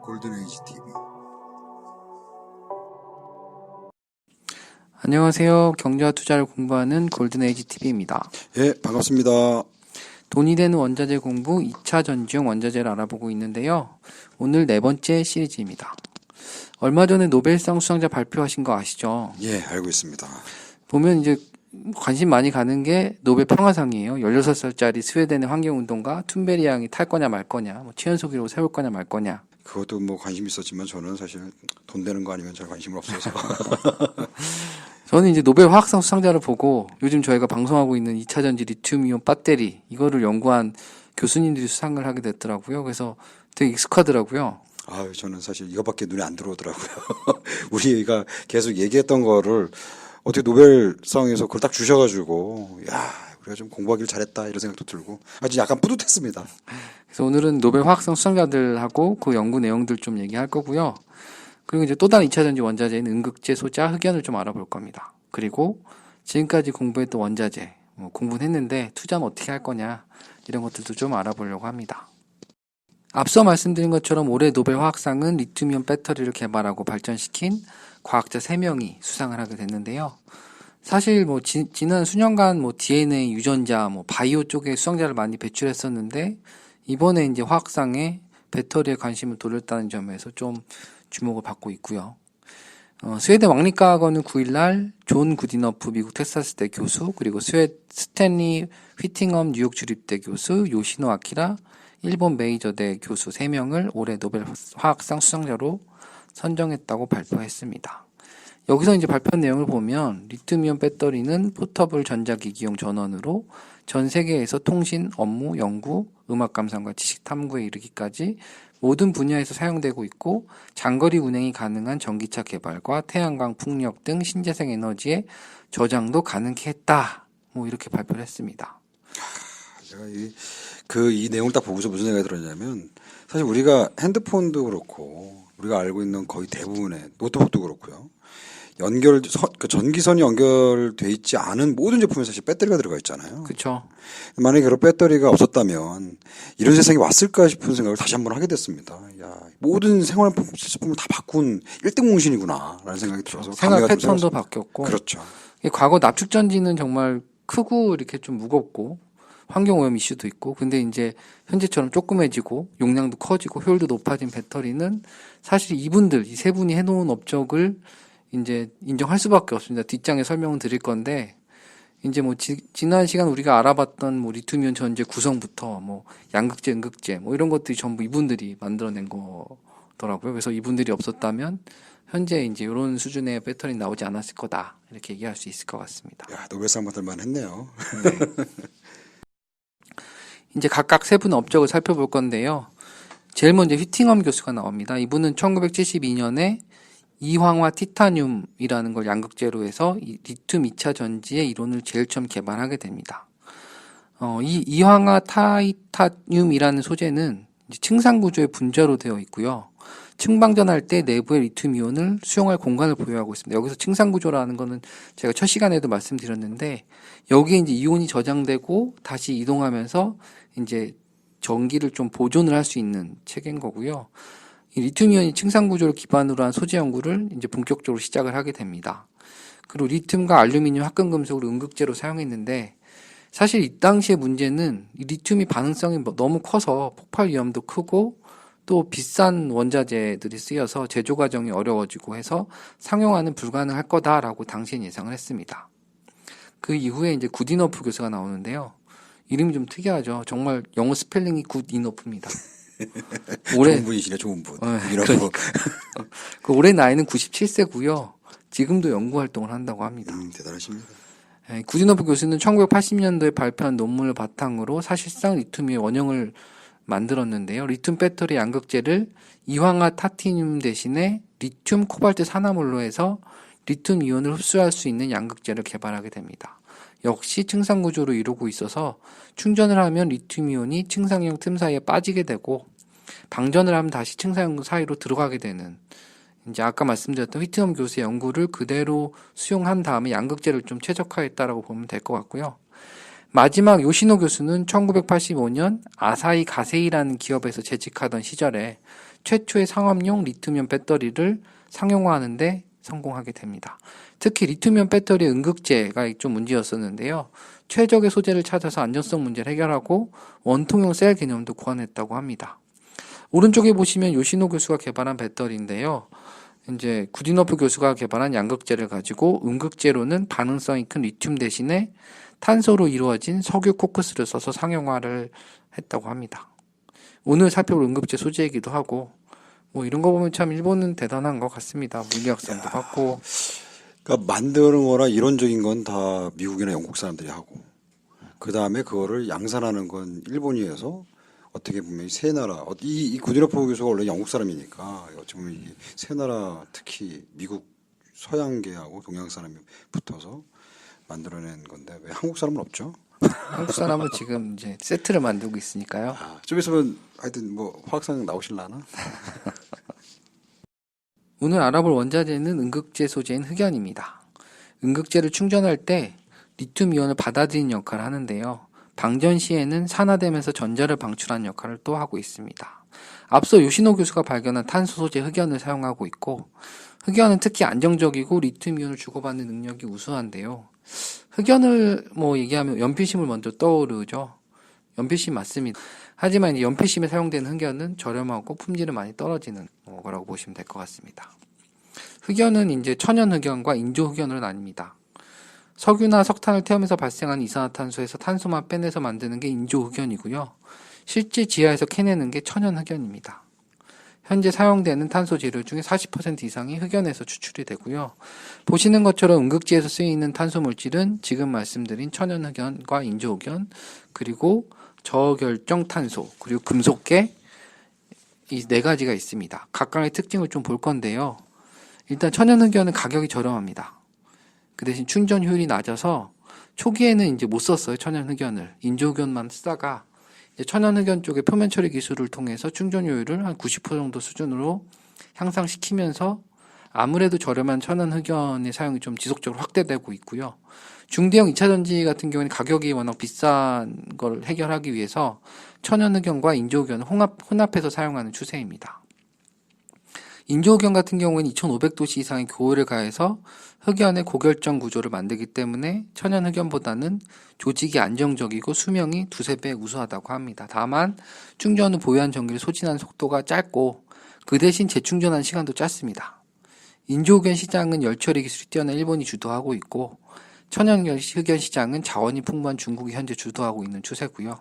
골든에이지 TV. 안녕하세요. 경제와 투자를 공부하는 골든에이지 TV입니다. 예, 반갑습니다. 돈이 되는 원자재 공부 2차 전지용 원자재를 알아보고 있는데요. 오늘 네 번째 시리즈입니다. 얼마 전에 노벨상 수상자 발표하신 거 아시죠? 예, 알고 있습니다. 보면 이제 관심 많이 가는 게 노벨 평화상이에요. 16살짜리 스웨덴의 환경운동가 툰베리 양이 탈 거냐 말 거냐, 최연소 기록을 세울 거냐 말 거냐. 그것도 뭐 관심 있었지만 저는 사실 돈 되는 거 아니면 잘 관심을 없어서. 저는 이제 노벨 화학상 수상자를 보고 요즘 저희가 방송하고 있는 2차 전지 리튬이온 배터리 이거를 연구한 교수님들이 수상을 하게 됐더라고요. 그래서 되게 익숙하더라고요. 아유, 저는 사실 이거밖에 눈에 안 들어오더라고요. 우리가 계속 얘기했던 거를 어떻게 노벨상에서 그걸 딱 주셔가지고, 야, 우리가 좀 공부하길 잘했다 이런 생각도 들고, 아주 약간 뿌듯했습니다. 그래서 오늘은 노벨 화학상 수상자들하고 그 연구 내용들 좀 얘기할 거고요. 그리고 이제 또 다른 2차 전지 원자재인 음극재, 소자, 흑연을 좀 알아볼 겁니다. 그리고 지금까지 공부했던 원자재, 공부는 했는데 투자는 어떻게 할 거냐 이런 것들도 좀 알아보려고 합니다. 앞서 말씀드린 것처럼 올해 노벨 화학상은 리튬이온 배터리를 개발하고 발전시킨 과학자 3명이 수상을 하게 됐는데요. 사실 지난 수년간 DNA 유전자, 바이오 쪽에 수상자를 많이 배출했었는데 이번에 이제 화학상에 배터리에 관심을 돌렸다는 점에서 좀 주목을 받고 있고요. 스웨덴 왕립과학원은 9일날 존 구디너프 미국 텍사스대 교수, 그리고 스탠리 휘팅엄 뉴욕 주립대 교수, 요시노 아키라 일본 메이저대 교수 3명을 올해 노벨 화학상 수상자로 선정했다고 발표했습니다. 여기서 이제 발표한 내용을 보면 리튬이온 배터리는 포터블 전자기기용 전원으로 전 세계에서 통신, 업무, 연구, 음악 감상과 지식 탐구에 이르기까지 모든 분야에서 사용되고 있고 장거리 운행이 가능한 전기차 개발과 태양광 풍력 등 신재생 에너지의 저장도 가능케 했다. 이렇게 발표를 했습니다. 제가 이 내용을 딱 보고서 무슨 생각이 들었냐면, 사실 우리가 핸드폰도 그렇고, 우리가 알고 있는 거의 대부분의 노트북도 그렇고요. 전기선이 연결돼 있지 않은 모든 제품에 사실 배터리가 들어가 있잖아요. 그렇죠. 만약에 그런 배터리가 없었다면 이런 세상이 왔을까 싶은 생각을 다시 한번 하게 됐습니다. 야, 모든 생활용품을 다 바꾼 1등 공신이구나라는 생각이 들어서 생활 패턴도 바뀌었고. 그렇죠. 과거 납축전지는 정말 크고 이렇게 좀 무겁고 환경오염 이슈도 있고, 근데 이제 현재처럼 조그매지고 용량도 커지고 효율도 높아진 배터리는 사실 이 세 분이 해놓은 업적을 이제 인정할 수밖에 없습니다. 뒷장에 설명을 드릴 건데, 이제 지난 시간 우리가 알아봤던 리튬이온 전지 구성부터 양극재, 음극재 이런 것들이 전부 이분들이 만들어낸 거더라고요. 그래서 이분들이 없었다면 현재 이제 이런 수준의 배터리 나오지 않았을 거다 이렇게 얘기할 수 있을 것 같습니다. 야, 노벨상 받을 만했네요. 네. 이제 각각 세 분의 업적을 살펴볼 건데요. 제일 먼저 휘팅엄 교수가 나옵니다. 이분은 1972년에 이황화 티타늄이라는 걸 양극재로 해서 리튬 2차 전지의 이론을 제일 처음 개발하게 됩니다. 이 이황화 타이타늄이라는 소재는 층상 구조의 분자로 되어 있고요. 층방전할 때 내부의 리튬 이온을 수용할 공간을 보유하고 있습니다. 여기서 층상 구조라는 거는 제가 첫 시간에도 말씀드렸는데, 여기에 이제 이온이 저장되고 다시 이동하면서 이제 전기를 좀 보존을 할 수 있는 체계인 거고요. 이 리튬 이온이 층상 구조를 기반으로 한 소재 연구를 이제 본격적으로 시작을 하게 됩니다. 그리고 리튬과 알루미늄 합금 금속을 음극재로 사용했는데, 사실 이 당시의 문제는 이 리튬이 반응성이 너무 커서 폭발 위험도 크고 또 비싼 원자재들이 쓰여서 제조 과정이 어려워지고 해서 상용화는 불가능할 거다라고 당시엔 예상을 했습니다. 그 이후에 이제 구디너프 교수가 나오는데요. 이름이 좀 특이하죠. 정말 영어 스펠링이 굿이너프입니다. 좋은 분이시네, 좋은 분. 그러니까. 그 올해 나이는 97세고요. 지금도 연구 활동을 한다고 합니다. 대단하십니다. 구디너프 교수는 1980년도에 발표한 논문을 바탕으로 사실상 리튬의 원형을 만들었는데요. 리튬 배터리 양극재를 이황화 타티늄 대신에 리튬 코발트 산화물로 해서 리튬 이온을 흡수할 수 있는 양극재를 개발하게 됩니다. 역시 층상 구조로 이루고 있어서 충전을 하면 리튬 이온이 층상형 틈 사이에 빠지게 되고, 방전을 하면 다시 층상형 사이로 들어가게 되는, 이제 아까 말씀드렸던 휘팅엄 교수의 연구를 그대로 수용한 다음에 양극재를 좀 최적화했다라고 보면 될 것 같고요. 마지막 요시노 교수는 1985년 아사히 가세이라는 기업에서 재직하던 시절에 최초의 상업용 리튬이온 배터리를 상용화하는 데 성공하게 됩니다. 특히 리튬이온 배터리의 음극재가 좀 문제였었는데요. 최적의 소재를 찾아서 안전성 문제를 해결하고 원통형 셀 개념도 구현했다고 합니다. 오른쪽에 보시면 요시노 교수가 개발한 배터리인데요. 이제 구디너프 교수가 개발한 양극재를 가지고 음극재로는 반응성이 큰 리튬 대신에 탄소로 이루어진 석유 코크스를 써서 상용화를 했다고 합니다. 오늘 살펴볼 음극재 소재이기도 하고 뭐 이런 거 보면 참 일본은 대단한 것 같습니다. 물리학상도 받고. 그러니까 만드는 거나 이론적인 건 다 미국이나 영국 사람들이 하고 그 다음에 그거를 양산하는 건 일본이 해서 어떻게 보면 세 나라 이 구디너프 교수가 원래 영국 사람이니까 어찌 보면 이 세 나라 특히 미국 서양계하고 동양 사람이 붙어서 만들어낸 건데 왜 한국 사람은 없죠? 한국 사람은 지금 이제 세트를 만들고 있으니까요. 좀 있으면 하여튼 뭐 화학상 나오실라나? 오늘 알아볼 원자재는 음극재 소재인 흑연입니다. 음극재를 충전할 때 리튬 이온을 받아들이는 역할을 하는데요. 방전 시에는 산화되면서 전자를 방출하는 역할을 또 하고 있습니다. 앞서 요시노 교수가 발견한 탄소 소재 흑연을 사용하고 있고 흑연은 특히 안정적이고 리튬 이온을 주고받는 능력이 우수한데요. 흑연을 얘기하면 연필심을 먼저 떠오르죠. 연필심 맞습니다. 하지만 연필심에 사용되는 흑연은 저렴하고 품질은 많이 떨어지는 거라고 보시면 될 것 같습니다. 흑연은 이제 천연 흑연과 인조 흑연으로 나뉩니다. 석유나 석탄을 태우면서 발생하는 이산화탄소에서 탄소만 빼내서 만드는 게 인조 흑연이고요. 실제 지하에서 캐내는 게 천연 흑연입니다. 현재 사용되는 탄소 재료 중에 40% 이상이 흑연에서 추출이 되고요. 보시는 것처럼 음극재에서 쓰이는 탄소 물질은 지금 말씀드린 천연 흑연과 인조 흑연, 그리고 저결정 탄소, 그리고 금속계 이 네 가지가 있습니다. 각각의 특징을 좀 볼 건데요. 일단 천연 흑연은 가격이 저렴합니다. 그 대신 충전 효율이 낮아서 초기에는 이제 못 썼어요. 천연 흑연을 인조 흑연만 쓰다가 천연 흑연 쪽의 표면 처리 기술을 통해서 충전 효율을 한 90% 정도 수준으로 향상시키면서 아무래도 저렴한 천연 흑연의 사용이 좀 지속적으로 확대되고 있고요. 중대형 2차 전지 같은 경우는 가격이 워낙 비싼 걸 해결하기 위해서 천연 흑연과 인조 흑연을 혼합해서 사용하는 추세입니다. 인조 흑연 같은 경우에는 2500도씨 이상의 교호를 가해서 흑연의 고결정 구조를 만들기 때문에 천연 흑연보다는 조직이 안정적이고 수명이 두세 배 우수하다고 합니다. 다만 충전 후 보유한 전기를 소진하는 속도가 짧고 그 대신 재충전하는 시간도 짧습니다. 인조 흑연 시장은 열처리 기술이 뛰어난 일본이 주도하고 있고 천연 흑연 시장은 자원이 풍부한 중국이 현재 주도하고 있는 추세고요.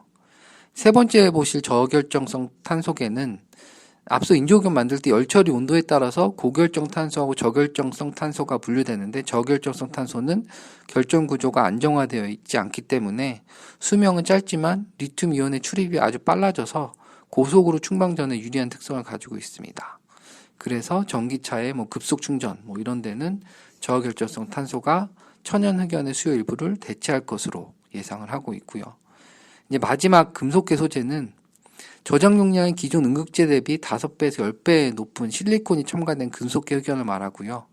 세 번째 보실 저결정성 탄소계는 앞서 인조흑연 만들 때 열처리 온도에 따라서 고결정 탄소하고 저결정성 탄소가 분류되는데 저결정성 탄소는 결정 구조가 안정화되어 있지 않기 때문에 수명은 짧지만 리튬 이온의 출입이 아주 빨라져서 고속으로 충방 전에 유리한 특성을 가지고 있습니다. 그래서 전기차의 급속 충전 이런 데는 저결정성 탄소가 천연 흑연의 수요 일부를 대체할 것으로 예상을 하고 있고요. 이제 마지막 금속계 소재는 저장 용량이 기존 음극재 대비 5배에서 10배 높은 실리콘이 첨가된 금속계 흑연을 말하고요.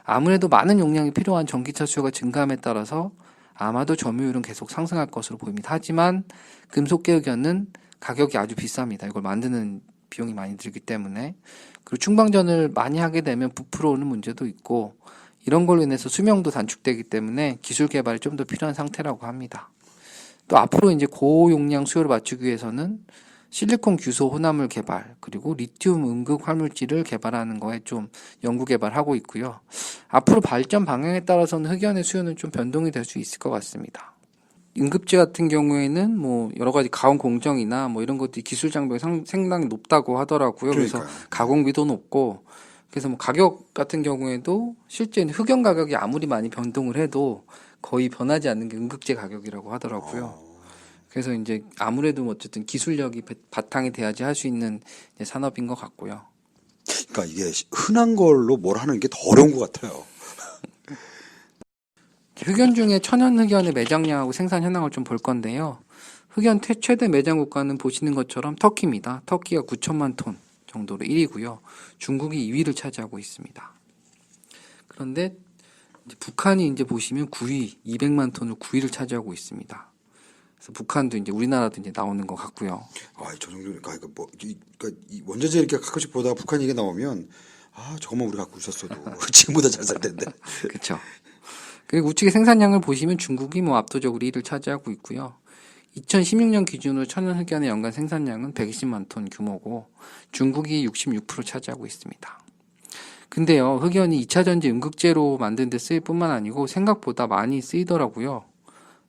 아무래도 많은 용량이 필요한 전기차 수요가 증가함에 따라서 아마도 점유율은 계속 상승할 것으로 보입니다. 하지만 금속계 흑연은 가격이 아주 비쌉니다. 이걸 만드는 비용이 많이 들기 때문에. 그리고 충방전을 많이 하게 되면 부풀어 오는 문제도 있고 이런 걸로 인해서 수명도 단축되기 때문에 기술 개발이 좀 더 필요한 상태라고 합니다. 또 앞으로 이제 고용량 수요를 맞추기 위해서는 실리콘 규소 혼합물 개발, 그리고 리튬 음극 활물질을 개발하는 거에 좀 연구 개발하고 있고요. 앞으로 발전 방향에 따라서는 흑연의 수요는 좀 변동이 될 수 있을 것 같습니다. 음극재 같은 경우에는 여러 가지 가공 공정이나 이런 것들이 기술 장벽이 상당히 높다고 하더라고요. 그러니까요. 그래서 가공비도 높고, 그래서 가격 같은 경우에도 실제 흑연 가격이 아무리 많이 변동을 해도 거의 변하지 않는 게 음극재 가격이라고 하더라고요. 그래서 이제 아무래도 어쨌든 기술력이 바탕이 돼야지 할 수 있는 산업인 것 같고요. 그러니까 이게 흔한 걸로 뭘 하는 게 더 어려운 것 같아요. 흑연 중에 천연 흑연의 매장량하고 생산 현황을 좀 볼 건데요. 흑연 최대 매장 국가는 보시는 것처럼 터키입니다. 터키가 9천만 톤 정도로 1위고요. 중국이 2위를 차지하고 있습니다. 그런데 이제 북한이 이제 보시면 9위, 200만 톤을 9위를 차지하고 있습니다. 그래서 북한도 이제 우리나라도 이제 나오는 것 같고요. 저 정도니까 이 원자재 이렇게 가끔씩 보다가 북한 얘기 나오면 저것만 우리 갖고 있었어도 지금보다 잘 살 텐데. 그렇죠. 그리고 우측의 생산량을 보시면 중국이 뭐 압도적으로 1위를 차지하고 있고요. 2016년 기준으로 천연 흑연의 연간 생산량은 120만 톤 규모고 중국이 66% 차지하고 있습니다. 근데요, 흑연이 2차 전지 음극재로 만든 데 쓰일 뿐만 아니고 생각보다 많이 쓰이더라고요.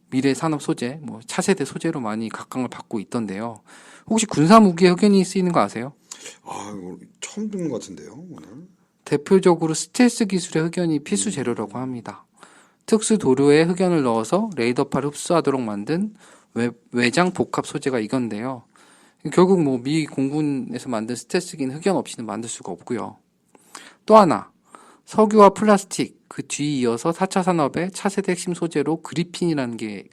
미래 산업 소재, 뭐 차세대 소재로 많이 각광을 받고 있던데요. 혹시 군사 무기에 흑연이 쓰이는 거 아세요? 이거 처음 듣는 것 같은데요, 오늘. 대표적으로 스텔스 기술의 흑연이 필수 재료라고 합니다. 특수 도료에 흑연을 넣어서 레이더파를 흡수하도록 만든 외장 복합 소재가 이건데요. 결국 뭐 미 공군에서 만든 스텔스기는 흑연 없이는 만들 수가 없고요. 또 하나, 석유와 플라스틱, 그 뒤에 이어서 4차 산업의 차세대 핵심 소재로 그래핀이라는 게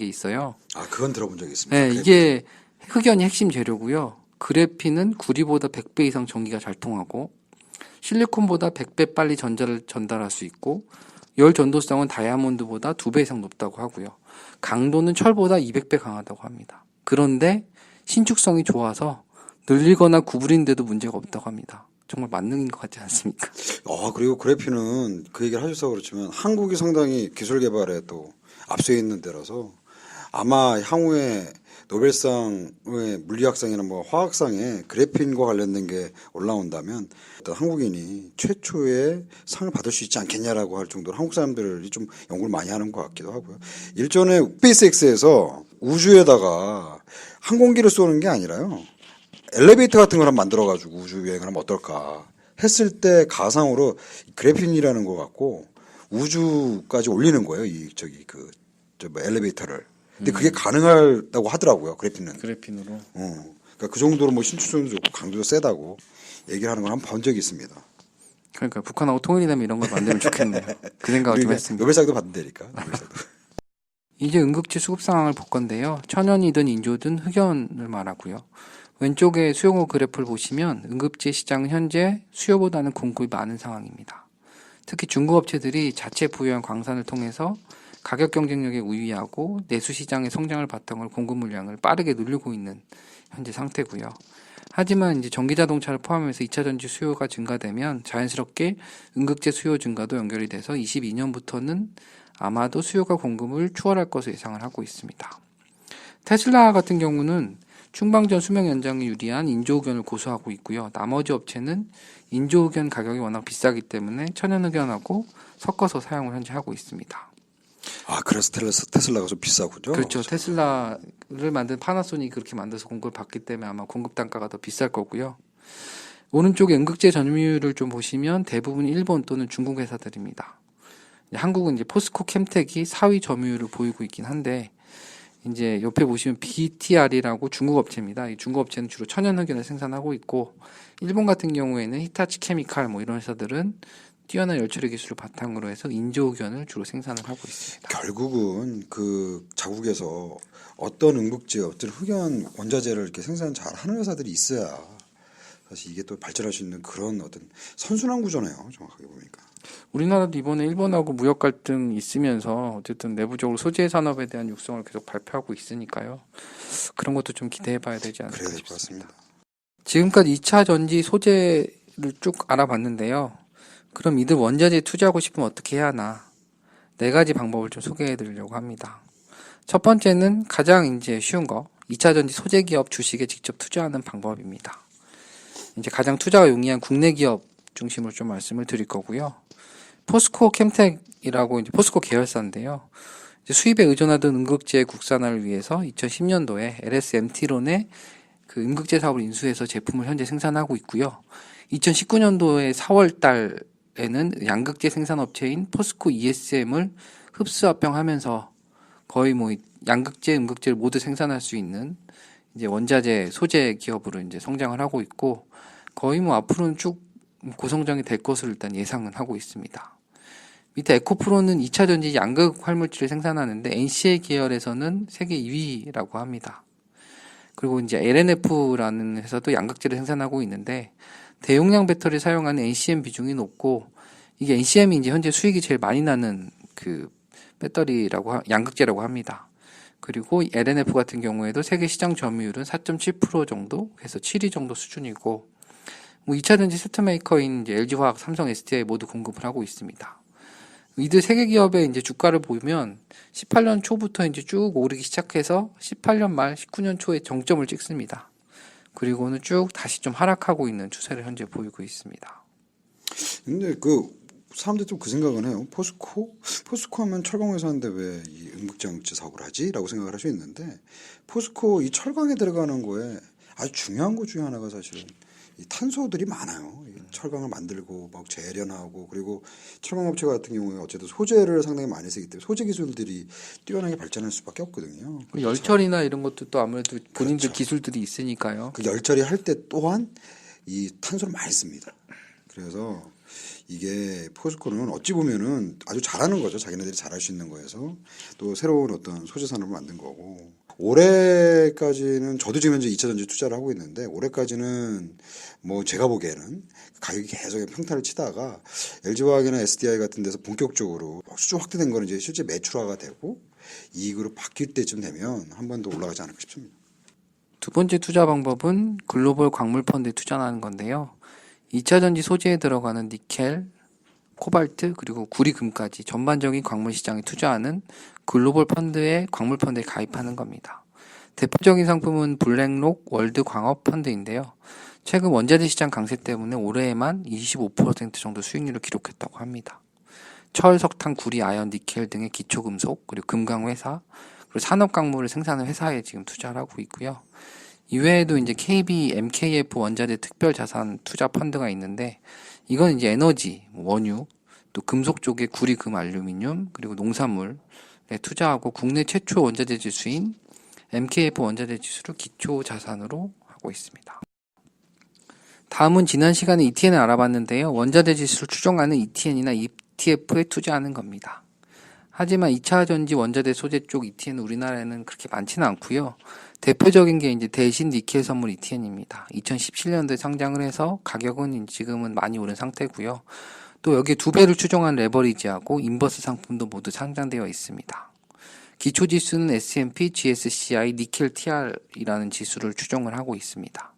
있어요. 그건 들어본 적이 있습니다. 네, 이게 흑연이 핵심 재료고요. 그래핀은 구리보다 100배 이상 전기가 잘 통하고 실리콘보다 100배 빨리 전자를 전달할 수 있고 열 전도성은 다이아몬드보다 2배 이상 높다고 하고요. 강도는 철보다 200배 강하다고 합니다. 그런데 신축성이 좋아서 늘리거나 구부리는데도 문제가 없다고 합니다. 정말 만능인 것 같지 않습니까? 그리고 그래핀은 그 얘기를 하셔서 그렇지만 한국이 상당히 기술 개발에 또 앞서 있는 데라서 아마 향후에 노벨상의 물리학상이나 뭐 화학상에 그래핀과 관련된 게 올라온다면 어떤 한국인이 최초의 상을 받을 수 있지 않겠냐라고 할 정도로 한국 사람들이 좀 연구를 많이 하는 것 같기도 하고요. 일전에 스페이스X에서 우주에다가 항공기를 쏘는 게 아니라요. 엘리베이터 같은 걸 만들어가지고 우주 여행을 하면 어떨까 했을 때 가상으로 그래핀이라는 거 갖고 우주까지 올리는 거예요. 엘리베이터를. 근데 그게 가능하다고 하더라고요. 그래핀은. 그래핀으로. 그러니까 그 정도로 뭐 신축성도 좋고 강도도 세다고 얘기를 하는 걸 한번 본 적이 있습니다. 그러니까 북한하고 통일이 되면 이런 걸 만들면 좋겠네요. 그 생각을 좀 했습니다. 노벨상도 받는다니까. 노벨상도. 이제 응급지 수급 상황을 볼 건데요. 천연이든 인조든 흑연을 말하고요. 왼쪽에 수용호 그래프를 보시면 응급지 시장은 현재 수요보다는 공급이 많은 상황입니다. 특히 중국 업체들이 자체 부여한 광산을 통해서 가격 경쟁력에 우위하고 내수 시장의 성장을 바탕으로 공급 물량을 빠르게 누르고 있는 현재 상태고요. 하지만 이제 전기 자동차를 포함해서 2차 전지 수요가 증가되면 자연스럽게 응급재 수요 증가도 연결이 돼서 22년부터는 아마도 수요가 공급을 추월할 것으로 예상을 하고 있습니다. 테슬라 같은 경우는 충방전 수명 연장에 유리한 인조흑연을 고수하고 있고요. 나머지 업체는 인조흑연 가격이 워낙 비싸기 때문에 천연흑연하고 섞어서 사용을 현재 하고 있습니다. 그래서 테슬라가 좀 비싸군요. 그렇죠. 테슬라를 만든 파나소닉이 그렇게 만들어서 공급을 받기 때문에 아마 공급 단가가 더 비쌀 거고요. 오른쪽에 응급재 점유율을 좀 보시면 대부분 일본 또는 중국 회사들입니다. 한국은 이제 포스코 캠텍이 4위 점유율을 보이고 있긴 한데 이제 옆에 보시면 BTR이라고 중국 업체입니다. 이 중국 업체는 주로 천연 흑연을 생산하고 있고 일본 같은 경우에는 히타치 케미칼 뭐 이런 회사들은 뛰어난 열처리 기술을 바탕으로 해서 인조흑연을 주로 생산을 하고 있습니다. 결국은 그 자국에서 어떤 응급제, 어떤 흑연 원자재를 이렇게 생산 잘 하는 회사들이 있어야 사실 이게 또 발전할 수 있는 그런 어떤 선순환 구조네요. 정확하게 보니까. 우리나라도 이번에 일본하고 무역 갈등이 있으면서 어쨌든 내부적으로 소재 산업에 대한 육성을 계속 발표하고 있으니까요. 그런 것도 좀 기대해 봐야 되지 않을까 그래야 될 것 싶습니다. 같습니다. 지금까지 2차 전지 소재를 쭉 알아봤는데요. 그럼 이들 원자재에 투자하고 싶으면 어떻게 해야 하나? 4가지 방법을 좀 소개해 드리려고 합니다. 첫 번째는 가장 이제 쉬운 거, 2차 전지 소재 기업 주식에 직접 투자하는 방법입니다. 이제 가장 투자가 용이한 국내 기업 중심으로 좀 말씀을 드릴 거고요. 포스코 캠텍이라고 이제 포스코 계열사인데요. 이제 수입에 의존하던 응급제 국산화를 위해서 2010년도에 LSMT론의 그 응급제 사업을 인수해서 제품을 현재 생산하고 있고요. 2019년도에 4월 달에는 양극재 생산업체인 포스코 ESM을 흡수합병하면서 거의 뭐 양극재, 음극재를 모두 생산할 수 있는 이제 원자재 소재 기업으로 이제 성장을 하고 있고 거의 뭐 앞으로는 쭉 고성장이 될 것으로 일단 예상은 하고 있습니다. 밑에 에코프로는 2차 전지 양극 활물질을 생산하는데 NCA 계열에서는 세계 2위라고 합니다. 그리고 이제 LNF라는 회사도 양극재를 생산하고 있는데 대용량 배터리를 사용하는 NCM 비중이 높고 이게 NCM이 이제 현재 수익이 제일 많이 나는 그 배터리라고 양극재라고 합니다. 그리고 LNF 같은 경우에도 세계 시장 점유율은 4.7% 정도, 그래서 7위 정도 수준이고, 뭐 2차전지 세트 메이커인 이제 LG화학, 삼성, SDI 모두 공급을 하고 있습니다. 이들 세계 기업의 이제 주가를 보면 18년 초부터 이제 쭉 오르기 시작해서 18년 말 19년 초에 정점을 찍습니다. 그리고는 쭉 다시 좀 하락하고 있는 추세를 현재 보이고 있습니다. 근데 사람들이 좀 그 생각은 해요. 포스코 하면 철강 회사인데 왜 이 음극장치 사업을 하지? 라고 생각을 할 수 있는데, 포스코 이 철강에 들어가는 거에 아주 중요한 것 중에 하나가 사실은 이 탄소들이 많아요. 이 철강을 만들고 막 재련하고, 그리고 철강업체 같은 경우에 어쨌든 소재를 상당히 많이 쓰기 때문에 소재 기술들이 뛰어나게 발전할 수밖에 없거든요. 열처리나 이런 것도 또 아무래도 본인들 그렇죠. 기술들이 있으니까요. 그 열처리 할 때 또한 이 탄소를 많이 씁니다. 그래서 이게 포스코는 어찌 보면은 아주 잘하는 거죠. 자기네들이 잘할 수 있는 거에서 또 새로운 어떤 소재 산업을 만든 거고, 올해까지는 저도 지금 현재 2차전지 투자를 하고 있는데, 올해까지는 뭐 제가 보기에는 가격이 계속 평타를 치다가 LG화학이나 SDI 같은 데서 본격적으로 수주 확대된 거는 이제 실제 매출화가 되고 이익으로 바뀔 때쯤 되면 한 번 더 올라가지 않을까 싶습니다. 두 번째 투자 방법은 글로벌 광물 펀드에 투자하는 건데요. 2차전지 소재에 들어가는 니켈, 코발트, 그리고 구리금까지 전반적인 광물 시장에 투자하는 글로벌 펀드의 광물 펀드에 가입하는 겁니다. 대표적인 상품은 블랙록 월드 광업 펀드인데요. 최근 원자재 시장 강세 때문에 올해에만 25% 정도 수익률을 기록했다고 합니다. 철, 석탄, 구리, 아연, 니켈 등의 기초금속, 그리고 금강 회사, 그리고 산업 광물을 생산하는 회사에 지금 투자를 하고 있고요. 이외에도 이제 KB, MKF 원자재 특별 자산 투자 펀드가 있는데, 이건 이제 에너지, 원유, 또 금속 쪽에 구리, 금, 알루미늄, 그리고 농산물에 투자하고 국내 최초 원자재 지수인 MKF 원자재 지수를 기초 자산으로 하고 있습니다. 다음은 지난 시간에 ETN을 알아봤는데요. 원자재 지수를 추정하는 ETN이나 ETF에 투자하는 겁니다. 하지만 2차 전지 원자재 소재 쪽 ETN은 우리나라에는 그렇게 많지는 않고요. 대표적인 게 이제 대신 니켈 선물 ETN입니다. 2017년도에 상장을 해서 가격은 지금은 많이 오른 상태고요. 또 여기에 2배를 추정한 레버리지하고 인버스 상품도 모두 상장되어 있습니다. 기초 지수는 S&P, GSCI, 니켈 TR이라는 지수를 추정을 하고 있습니다.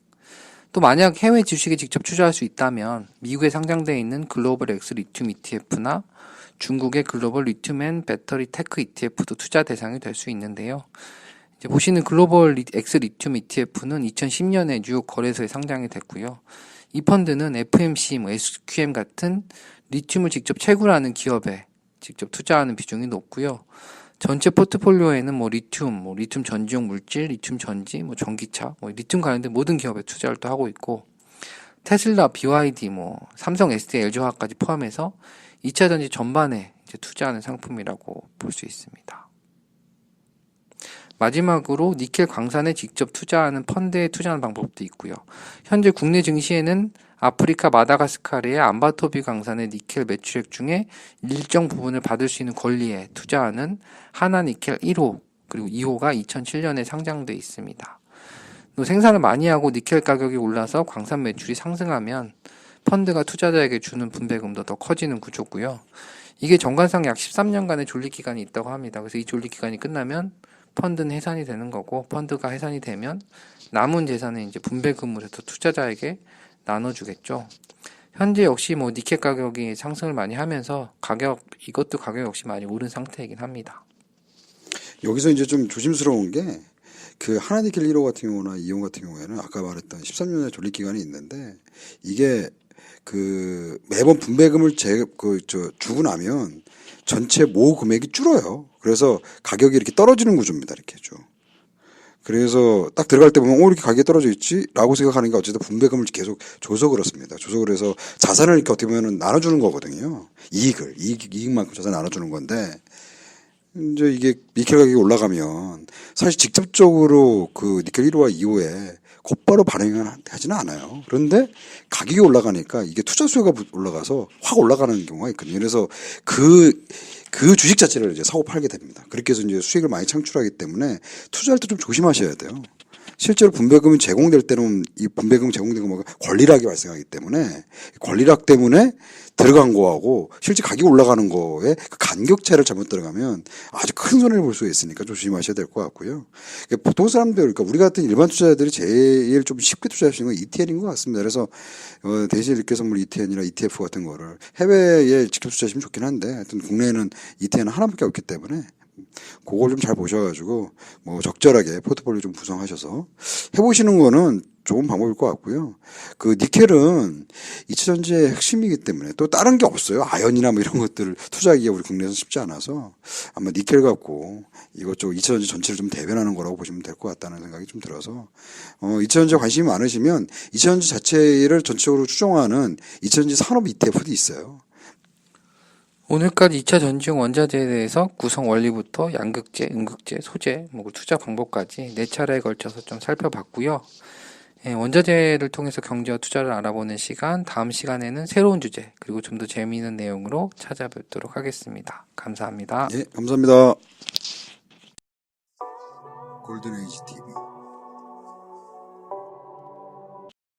또 만약 해외 주식에 직접 투자할 수 있다면 미국에 상장되어 있는 글로벌 엑스 리튬 ETF나 중국의 글로벌 리튬 앤 배터리 테크 ETF도 투자 대상이 될 수 있는데요. 이제 보시는 글로벌 엑스 리튬 ETF는 2010년에 뉴욕 거래소에 상장이 됐고요. 이 펀드는 FMC, SQM 같은 리튬을 직접 채굴하는 기업에 직접 투자하는 비중이 높고요. 전체 포트폴리오에는 리튬 전지용 물질, 리튬 전지, 전기차, 리튬 관련된 모든 기업에 투자를 또 하고 있고, 테슬라, BYD, 삼성, SDI, LG화학까지 포함해서 2차 전지 전반에 이제 투자하는 상품이라고 볼 수 있습니다. 마지막으로 니켈 광산에 직접 투자하는 펀드에 투자하는 방법도 있고요. 현재 국내 증시에는 아프리카 마다가스카르의 암바토비 광산의 니켈 매출액 중에 일정 부분을 받을 수 있는 권리에 투자하는 하나니켈 1호 그리고 2호가 2007년에 상장돼 있습니다. 또 생산을 많이 하고 니켈 가격이 올라서 광산 매출이 상승하면 펀드가 투자자에게 주는 분배금도 더 커지는 구조고요. 이게 정관상 약 13년간의 존립기간이 있다고 합니다. 그래서 이 존립기간이 끝나면 펀드는 해산이 되는 거고, 펀드가 해산이 되면 남은 재산을 이제 분배금으로 해서 투자자에게 나눠주겠죠. 현재 역시 니켈 가격이 상승을 많이 하면서 이것도 가격 역시 많이 오른 상태이긴 합니다. 여기서 이제 좀 조심스러운 게, 그 하나니켈 1호 같은 경우나 2호 같은 경우에는 아까 말했던 13년의 존립 기간이 있는데, 이게 그 매번 분배금을 주고 나면 전체 모 금액이 줄어요. 그래서 가격이 이렇게 떨어지는 구조입니다. 이렇게 쭉. 그래서 딱 들어갈 때 보면 이렇게 가격이 떨어져 있지? 라고 생각하는 게 어쨌든 분배금을 계속 줘서 그렇습니다. 줘서 그래서 자산을 이렇게 어떻게 보면 나눠주는 거거든요. 이익만큼 자산 나눠주는 건데, 이제 이게 니켈 가격이 올라가면 사실 직접적으로 그 니켈 1호와 2호에 곧바로 반응을 하지는 않아요. 그런데 가격이 올라가니까 이게 투자 수요가 올라가서 확 올라가는 경우가 있거든요. 그래서 그 주식 자체를 이제 사고 팔게 됩니다. 그렇게 해서 이제 수익을 많이 창출하기 때문에 투자할 때 좀 조심하셔야 돼요. 실제로 분배금이 제공될 때는 이 분배금 제공된 거가 권리락이 발생하기 때문에 권리락 때문에 들어간 거하고 실제 가격이 올라가는 거에 그 간격차를 잘못 들어가면 아주 큰 손해를 볼 수 있으니까 조심하셔야 될 것 같고요. 그러니까 보통 사람들, 그러니까 우리 같은 일반 투자자들이 제일 좀 쉽게 투자할 수 있는 건 ETN인 것 같습니다. 그래서 대신 이렇게 선물 ETN이나 ETF 같은 거를 해외에 직접 투자하시면 좋긴 한데 하여튼 국내에는 ETN은 하나밖에 없기 때문에 그걸 좀 잘 보셔가지고 뭐 적절하게 포트폴리오 좀 구성하셔서 해보시는 거는 좋은 방법일 것 같고요. 그 니켈은 이차전지의 핵심이기 때문에 또 다른 게 없어요. 아연이나 뭐 이런 것들을 투자하기가 우리 국내에서 쉽지 않아서 아마 니켈 갖고 이것저것 이차전지 전체를 좀 대변하는 거라고 보시면 될 것 같다는 생각이 좀 들어서 이차전지에 관심이 많으시면 이차전지 자체를 전체적으로 추종하는 이차전지 산업 ETF도 있어요. 오늘까지 2차 전지용 원자재에 대해서 구성 원리부터 양극재, 음극재, 소재, 뭐 투자 방법까지 4차례에 걸쳐서 좀 살펴봤고요. 원자재를 통해서 경제와 투자를 알아보는 시간, 다음 시간에는 새로운 주제, 그리고 좀 더 재미있는 내용으로 찾아뵙도록 하겠습니다. 감사합니다. 예, 감사합니다. 골든에이지 TV